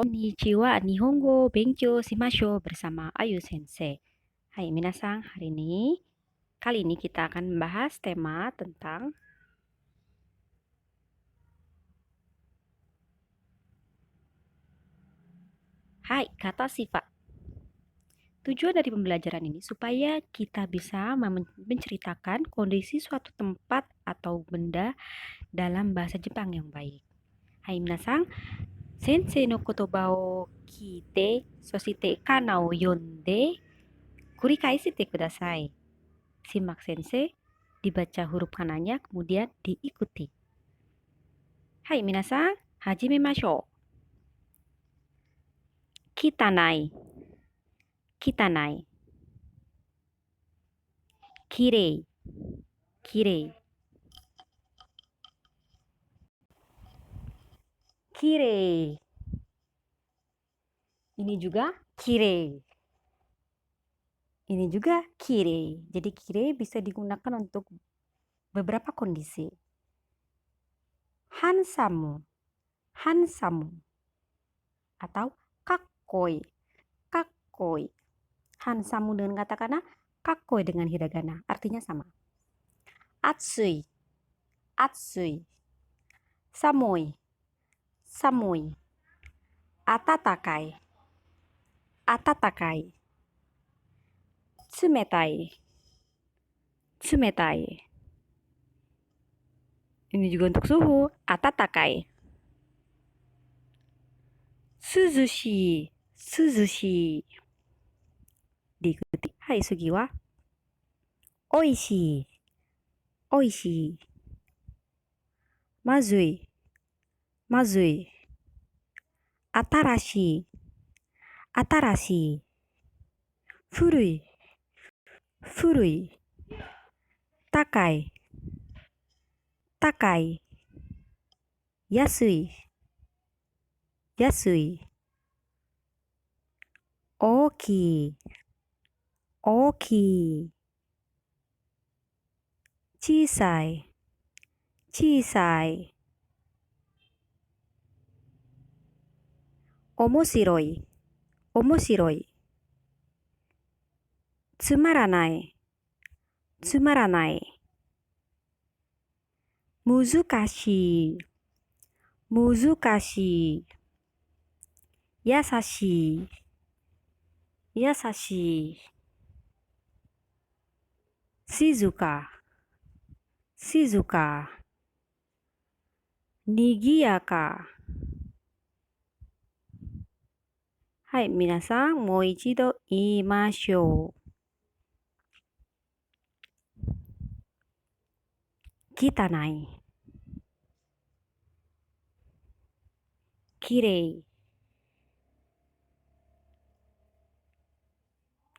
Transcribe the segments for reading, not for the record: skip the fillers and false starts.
Konnichiwa, Nihongo Benkyou Shimashou bersama Ayu Sensei. Hai minasang, kali ini kita akan membahas tema tentang kata sifat. Tujuan dari pembelajaran ini supaya kita bisa menceritakan kondisi suatu tempat atau benda dalam bahasa Jepang yang baik. Hai minasang, sensei no kotoba o kiite, soshite kana o yonde, kurikaesete kudasai. Simak sensei, dibaca huruf kananya, kemudian diikuti. Hai minasang, hajimemashou. Kitanai, kitanai. Kirei, kirei. Kirei. Ini juga kirei. Ini juga kirei. Jadi kirei bisa digunakan untuk beberapa kondisi. Handsome, handsome. Atau kakkoi, kakkoi. Handsome dengan katakana, kakkoi dengan hiragana. Artinya sama. Atsui, atsui. Samui, samui. Atatakai, atatakai. Tsumetai, tsumetai. Ini juga untuk suhu. Atatakai. Suzushi, suzushi. Diikuti. Hai sugi wa oishii, oishii. Mazui, mazui. Atarashii, atarashii. Furui, furui. Takai, takai. Yasui, yasui. Ookii, ookii. Chisai, chisai. Omoshiroi, omoshiroi. Tsumaranai, tsumaranai. Muzukashii, muzukashii. Yasashii, yasashii. Shizuka, shizuka. Nigiyaka. Hai, minasang, mo ichido iimashou. Kitanai, kirei.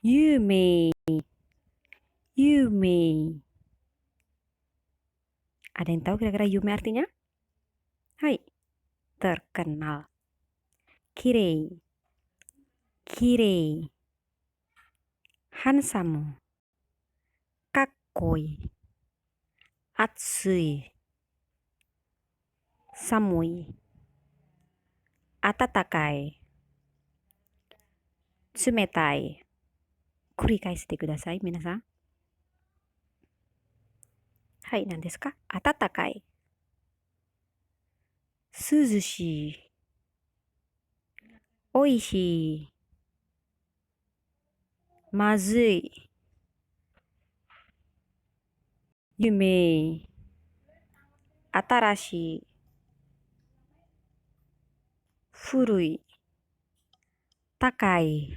Yumei, yumei. Ada yang tahu kira-kira yumei artinya? Hai, terkenal. Kirei, kirei. Handsome, kakkoi. Atsui, samui. Atatakai, tsumetai. Kurikaesete kudasai, minasang. Hai, nan desu ka? Atatakai. Suzushi, oishii. Mazui, yumei. Atarashii, furui. Takai,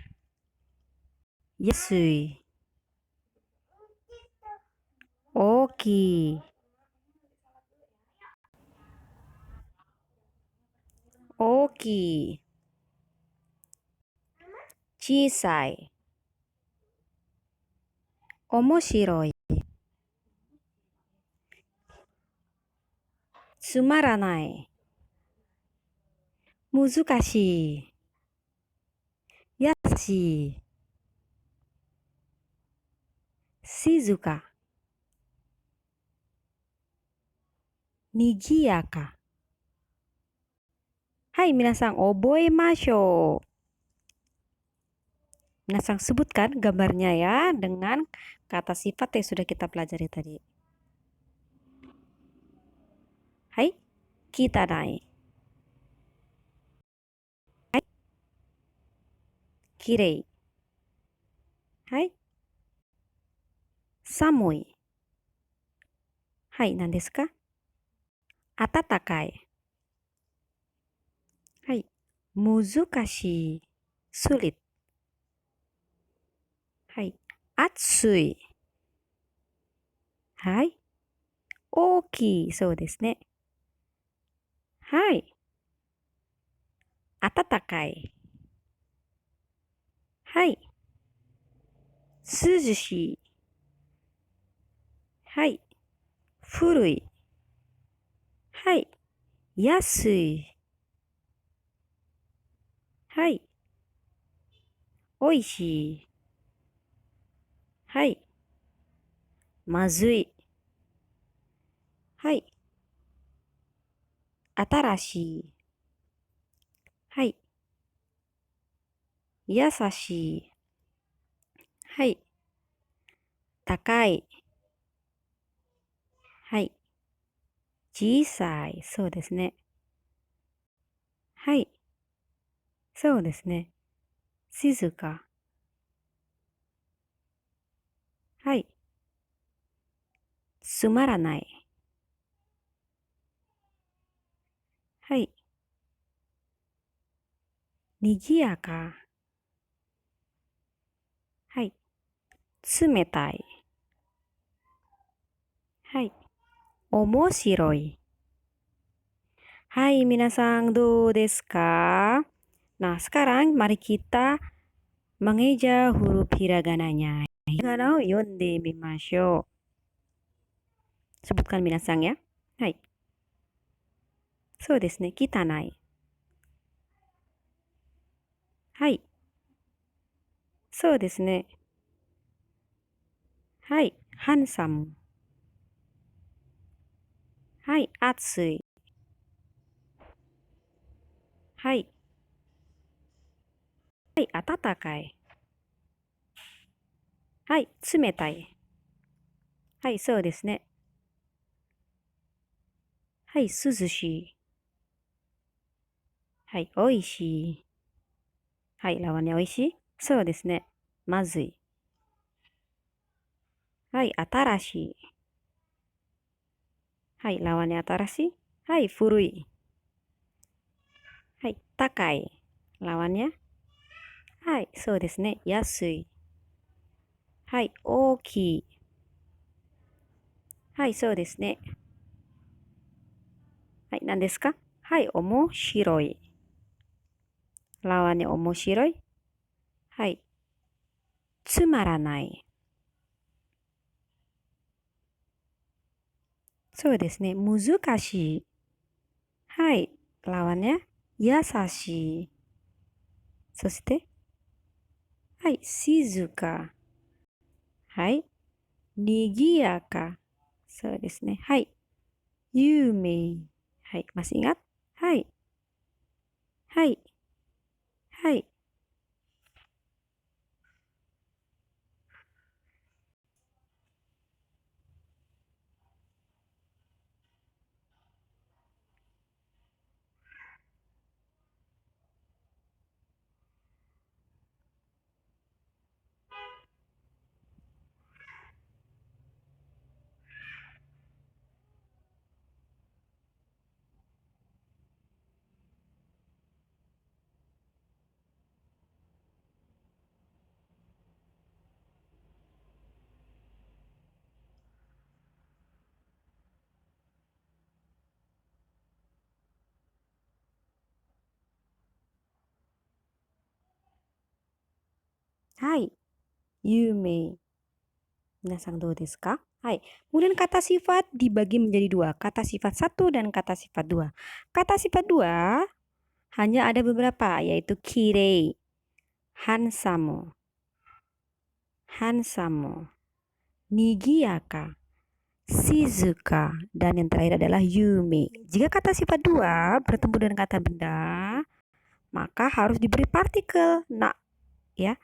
yasui. Ookii, ookii. Chisai, omoshiroi. Tsumaranai, muzukashii. Yasashii. Shizuka, nigiyaka. Hai, minasan, oboemashou. Minasan, sebutkan gambarnya ya dengan kata sifat yang sudah kita pelajari tadi. Hai, kitanai. Hai, kirei. Hai, samui. Hai, nan desu ka? Atatakai. Hai, muzukashii. Sulit. Hai, atsui. Hai, ookii. Sou desu ne. Hai, atatakai. Hai, suzushii. Hai, furui. Hai, yasui. Hai, oishii. Hai, mazui. Hai, atarashii. Hai, yasashii. Hai, takai. Hai, chisai. そうですね。はい。そうですね。静か。はい。つまらない。はい。にぎやか。はい。冷たい。はい。面白い。Hai minasang, do desu ka? Nah, sekarang mari kita mengeja huruf hiragananya. Hiragana o yonde mimashou. Sebutkan minasang ya. Hai. Sou desu ne. Kitanai. Hai. Sou desu ne. Hai. Handsome. Hai. Atsui. Hai. Hai. Atatakai. Hai. Tsumetai. Hai. Sou desu ne. Hai. Suzushii. Hai. Oishii. Hai. Lawannya oishii. Sou desu ne. Mazui. Hai. Atarashii. Hai. Lawannya atarashi. Hai. Furui. Hai. Takai. Lawannya. Hai. Sou desu ne. Yasui. Hai. Ookii. Hai. Sou desu ne. Hai. Nan desu ka? Hai. Omoshiroi. Lawannya omoshiroi. Hai. Tsumaranai. そうですね。難しい。はい。lawannya 優しい。そして、はい。静か。はい。賑やか。そうですね。はい。有名。はい。masih ingat? はい。はい。はい。はい。有名。Minasang do desu ka? Hai. Kemudian kata sifat dibagi menjadi dua. Kata sifat satu dan kata sifat dua. Kata sifat dua hanya ada beberapa, yaitu kirei, handsome, nigiyaka, shizuka, dan yang terakhir adalah yume. Jika kata sifat dua bertemu dengan kata benda, maka harus diberi partikel na, ya.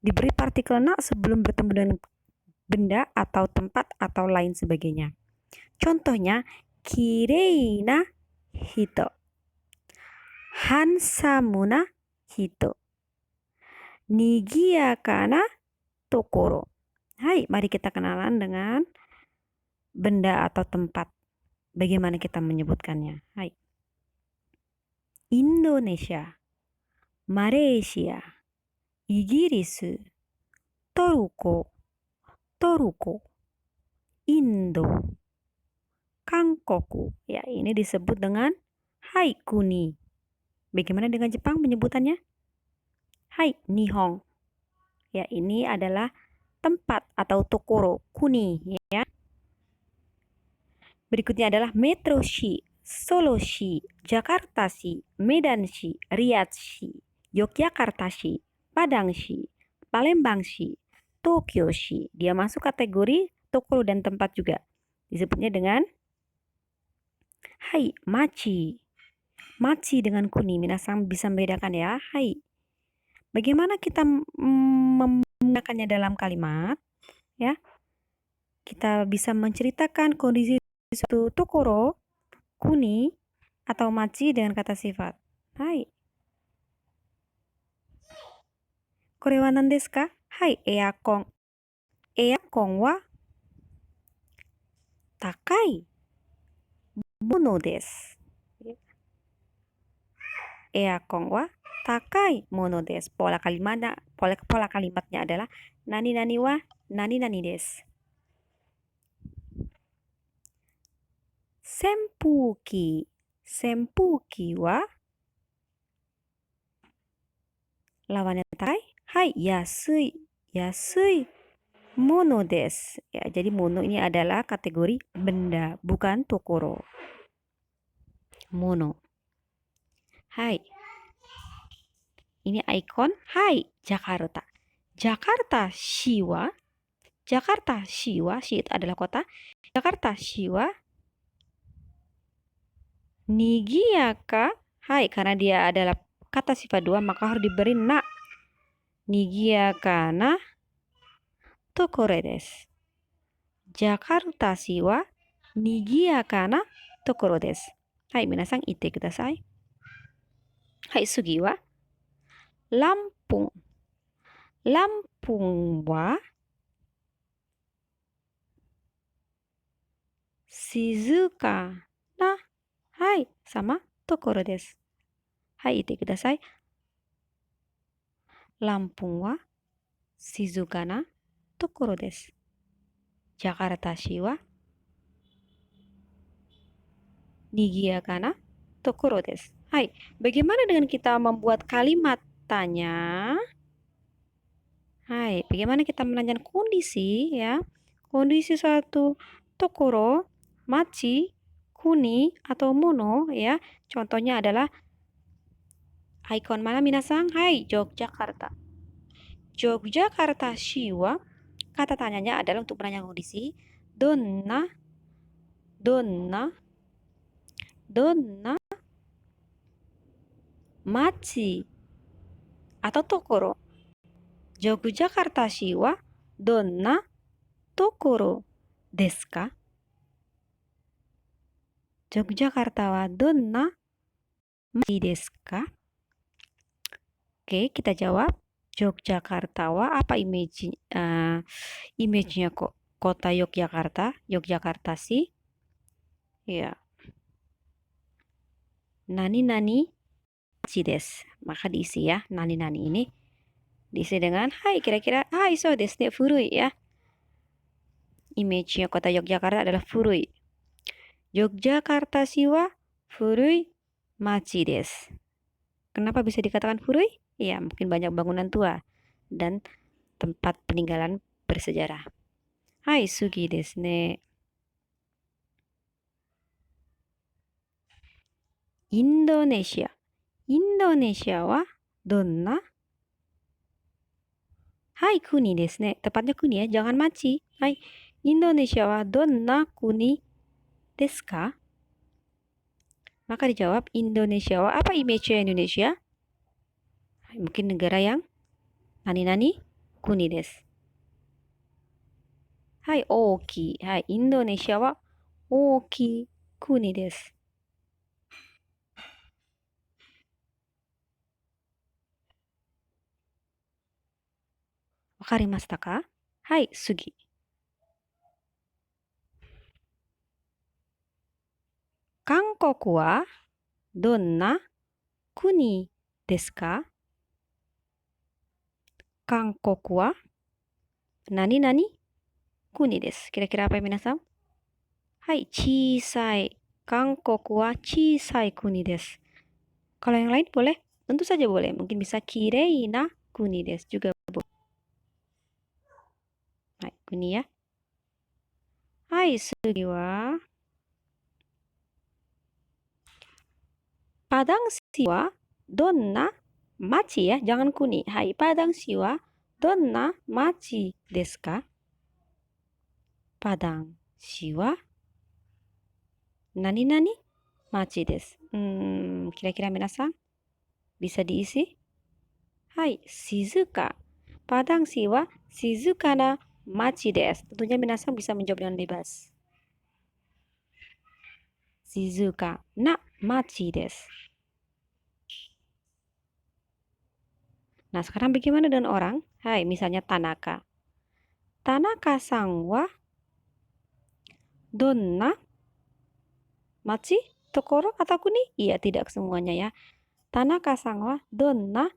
Diberi partikel na sebelum bertemu dengan benda atau tempat atau lain sebagainya. Contohnya, kirei na hito, handsome na hito, nigiyaka na tokoro. Hai, mari kita kenalan dengan benda atau tempat. Bagaimana kita menyebutkannya? Hai. Indonesia, Malaysia, Inggris, Turko, Indo, Kangkoku. Ya, ini disebut dengan hai kuni. Bagaimana dengan Jepang penyebutannya? Hai Nihon. Ya, ini adalah tempat atau tokoro, kuni, ya. Berikutnya adalah Metro-shi, Solo-shi, Jakarta-shi, Medan-shi, Riyadh-shi, Yogyakarta-shi, Padang-shi, Palembang-shi, Tokyo-shi. Dia masuk kategori tokoro dan tempat juga. Disebutnya dengan hai machi. Machi dengan kuni, minasan bisa membedakan ya. Hai. Bagaimana kita menggunakannya dalam kalimat? Ya. Kita bisa menceritakan kondisi suatu tokoro, kuni, atau machi dengan kata sifat. Hai. Kore wa nan desu ka? Hai, earkon. Earkon wa takai mono desu. Earkon wa takai mono desu. Pola kalimatnya adalah nani nani wa nani nani desu. Senpuki. Senpuki wa lawannya takai. Hai, yasui. Yasui mono desu. Ya, jadi mono ini adalah kategori benda, bukan tokoro. Mono. Hai. Ini ikon. Hai, Jakarta. Jakarta Shiwa. Jakarta Shiwa. Shi itu adalah kota. Jakarta Shiwa nigiyaka. Hai, karena dia adalah kata sifat dua, maka harus diberi na. Nigiyaka na tokoro desu. Jakarta Shiwa nigiyaka na tokoro desu. Hai, minasan ite kudasai. Hai, sugi wa Lampung. Lampung wa shizuka na, hai, sama tokoro desu. Hai, ite kudasai. Lampung wa shizuka na tokoro desu. Jakarta shi wa nigiyaka na tokoro desu. Hai, bagaimana dengan kita membuat kalimat tanya? Hai, bagaimana kita menanyakan kondisi ya? Kondisi suatu tokoro, machi, kuni, atau mono ya. Contohnya adalah ikon mana minasan? Hai, Yogyakarta. Yogyakarta shiwa, kata tanyanya adalah untuk menanyakan kondisi. Donna machi atau tokoro. Yogyakarta shi wa donna tokoro desu ka? Yogyakarta wa donna machi desu ka? Oke, kita jawab. Yogyakarta wa apa image-nya kok kota Yogyakarta? Yogyakarta sih. Ya. Nani nani machi desu. Maka diisi ya, nani nani ini. Diisi dengan hai, kira-kira hai so desu ne, furui ya. Image-nya kota Yogyakarta adalah furui. Yogyakarta shi wa furui machi desu. Kenapa bisa dikatakan furui? Ya, mungkin banyak bangunan tua dan tempat peninggalan bersejarah. Hai, sugi desu ne. Indonesia. Indonesia wa donna? Hai, kuni desu ne. Tepatnya kuni ya, jangan machi. Hai, Indonesia wa donna kuni desu ka? Maka dijawab Indonesia wa apa image Indonesia? Mungkin negara yang nani-nani kuni desu. Hai, oki. Hai, Indonesia wa oki kuni desu. Wakarimashita ka? Hai, sugi. Kankoku wa donna kuni desu ka? Kankoku wa nani-nani kuni desu. Kira-kira apa ya minasan? Hai, chisai. Kankoku wa chisai kuni desu. Kalau yang lain boleh? Tentu saja boleh. Mungkin bisa kirei na kuni desu juga boleh. Hai, kuni ya. Hai, sugi wa Padang siwa donna machi ya, jangan kuni. Hai, Padang siwa donna machi desu ka? Padang siwa nani-nani machi desu. Kira-kira minasan bisa diisi? Hai, Shizuka. Padang siwa shizuka na machi desu. Tentunya minasan bisa menjawab dengan bebas. Shizuka na machi desu. Nah, sekarang bagaimana dengan orang? Hai, misalnya Tanaka. Tanaka-san wa donna machi tokoro atau kuni? Iya, tidak semuanya ya. Tanaka-san wa donna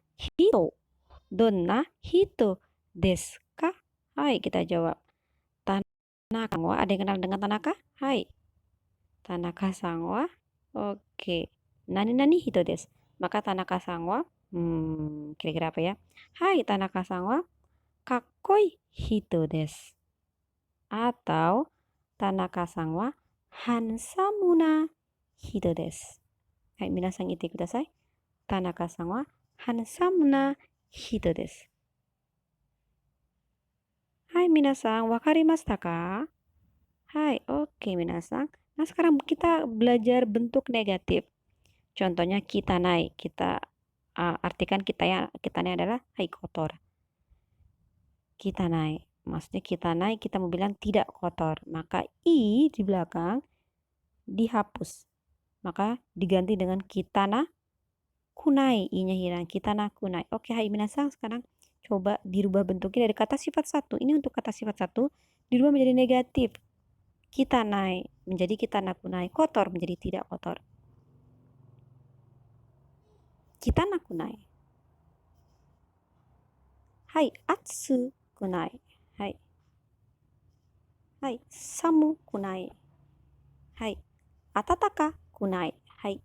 hito desu ka? Hai, kita jawab. Tanaka wa ada yang kenal dengan Tanaka? Hai. Tanaka-san wa oke. Nani hito desu. Maka Tanaka-san wa kira-kira apa ya? Hai, Tanaka-san wa kakkoi hito desu. Atau Tanaka-san wa handsome na hito desu. Hai, minasan ite kudasai. Tanaka-san wa handsome na hito desu. Hai, minasan, wakarimashita ka? Hai, oke minasan. Nah, sekarang kita belajar bentuk negatif. Contohnya kita naik. Kita artikan kita naik adalah hai kotor. Kita naik. Maksudnya kita naik, kita mau bilang tidak kotor. Maka i di belakang dihapus. Maka diganti dengan kitana kunai. I-nya hilang. Kitana kunai. Oke, hai minasan, sekarang coba dirubah bentuknya dari kata sifat satu. Ini untuk kata sifat satu dirubah menjadi negatif. Kita naik menjadi kitana kunai. Kotor menjadi tidak kotor. Kitana kunai. Hai, atsu kunai. Hai. Hai, samu kunai. Hai, atataka kunai. Hai.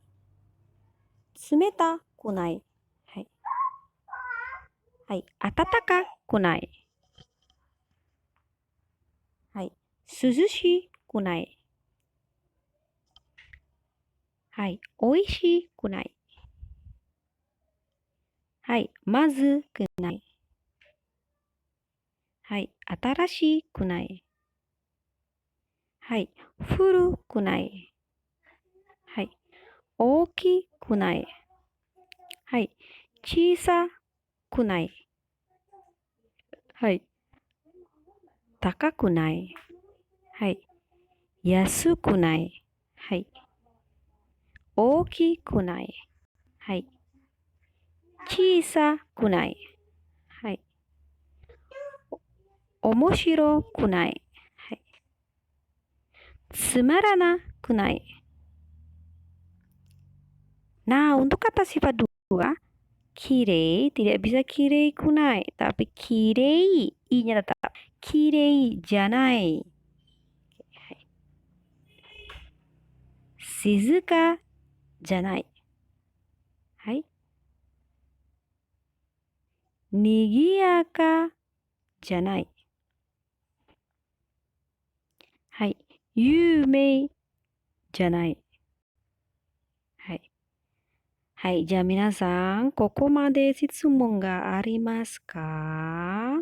Tsumeta kunai. Hai. Hai, atataka kunai. Hai, suzushi kunai. Hai, oishii kunai. Hai, mazu kunai. Hai, atarashii kunai. Hai, furu kunai. Hai, oki kunai. Hai, chisa kunai. Hai, takaku nai. Hai, yasuku nai. Hai, ookiku nai. Hai, chisaku nai. Hai, omoshiroku nai. Hai, tsumaranaku nai. Nah, untuk kata sifat dua, kirei tidak bisa kirei kunai, tapi kirei i-nya tetap kirei janai. Shizuka janai. Hai. Nigiyaka janai. Hai. Yumei janai. Hai. Hai, じゃあ皆さん、ここまで質問がありますか？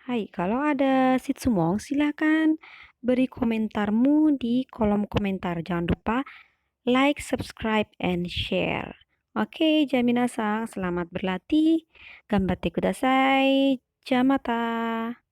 Hai, kalau ada sumong silakan beri komentarmu di kolom komentar. Jangan lupa like, subscribe, and share. Oke, jaminasang, selamat berlatih. Gambatte kudasai. Jamata.